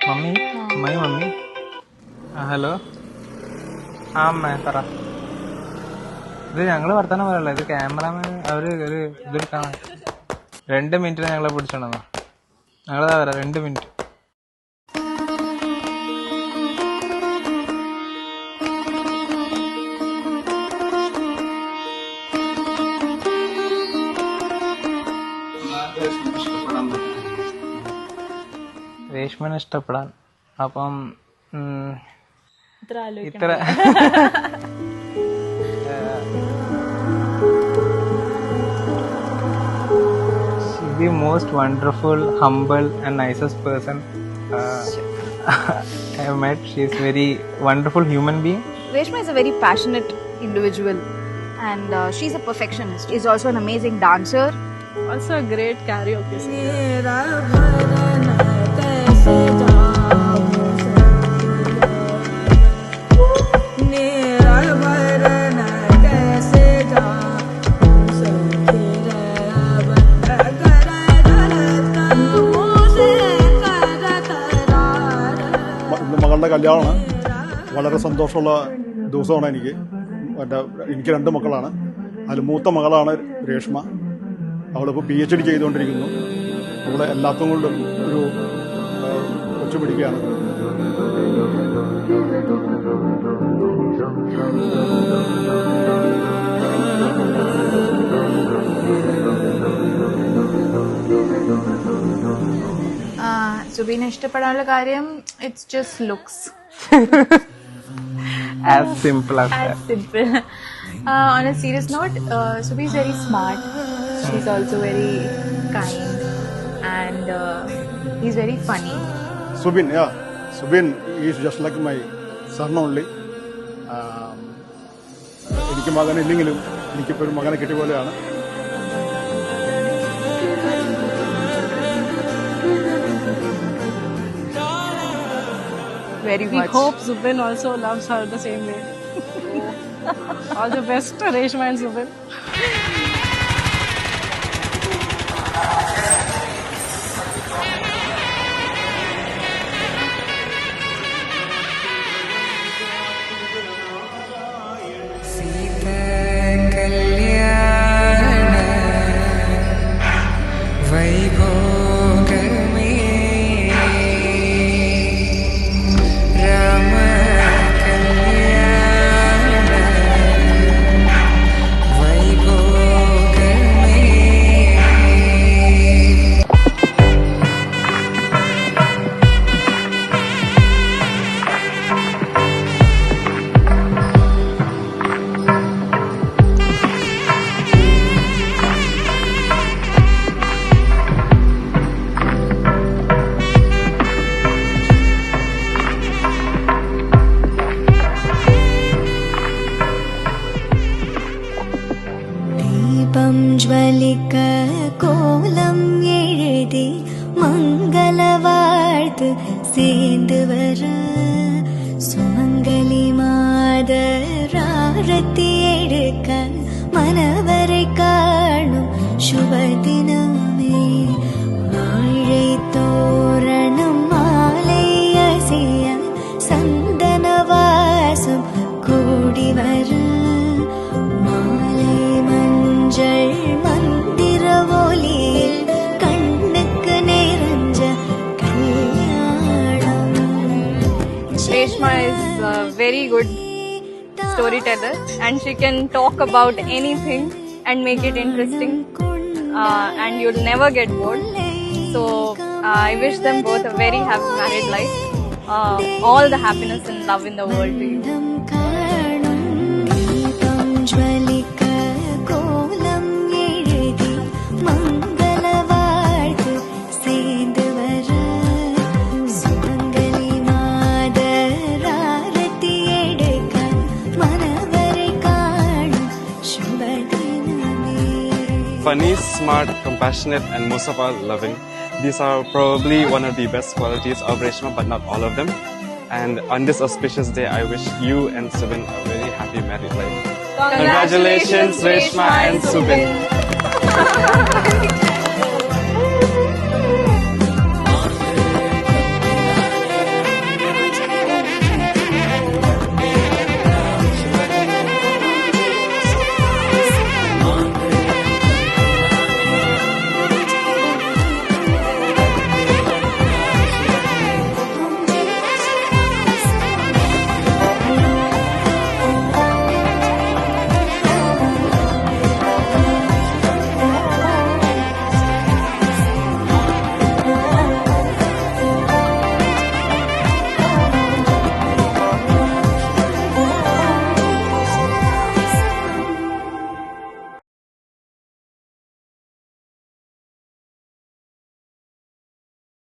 Mummy mummy hello അമ്മ പറ. ഇത് ഞങ്ങള് വർത്താനം പറയല്ല, ഇത് ക്യാമറാമാൻ അവര് ഒരു ഇതെടുക്കാൻ 2 മിനിറ്റിൽ ഞങ്ങളെ പിടിച്ചോണ്ടെന്നോ. ഞങ്ങളതാ വരാം, 2 മിനിറ്റ്. രേഷ്മനെ ഇഷ്ടപ്പെടാൻ അപ്പം ഇത്ര the most wonderful, humble and nicest person I have met. She is very wonderful human being. Reshma is a very passionate individual and she's a perfectionist. She's also an amazing dancer. Also a great karaoke singer. മകളുടെ കല്യാണമാണ്. വളരെ സന്തോഷമുള്ള ദിവസമാണ് എനിക്ക്. എനിക്ക് 2 മക്കളാണ്. അതിൽ മൂത്ത മകളാണ് രേഷ്മ. അവളിപ്പോൾ PhD ചെയ്തുകൊണ്ടിരിക്കുന്നു. അവളെ എല്ലാത്തും കൊണ്ടും ഒരു കൊച്ചു പിടിക്കുകയാണ്. സുബീനെ ഇഷ്ടപ്പെടാനുള്ള കാര്യം it's just looks. As simple as that. Simple. On a serious note, Subi is very smart. She's also very kind and he's very funny. Subin is just like my son only. എനിക്ക് മകനില്ലെങ്കിലും എനിക്കിപ്പോൾ ഒരു മകനെ കിട്ടിയ പോലെയാണ്. Very We much. hope Zubin also loves her the same way. All the best, Reshma and Zubin. ജ്വലിക കോലം എഴുതി മംഗള വാഴ്ത്ത് சேர்ந்து வர சுமங்கலி மாதராரத்தி எடுக்க மனவரை காணும் சுபதினமே வாழை தோரணம் மாலை அசைய சந்தன வாசம் கூடி வர മന്ദിര ഒലിയിൽ കണ്ണുക്ക് നിറഞ്ഞ കല്യാണം. Reshma is a very good storyteller and she can talk about anything and make it interesting and you'll never get bored. So I wish them both a very happy married life. All the happiness and love in the world to you. Funny, smart, compassionate, and most of all, loving. These are probably one of the best qualities of Reshma, but not all of them. And on this auspicious day, I wish you and Subin a very happy married life. Congratulations, Reshma and Subin.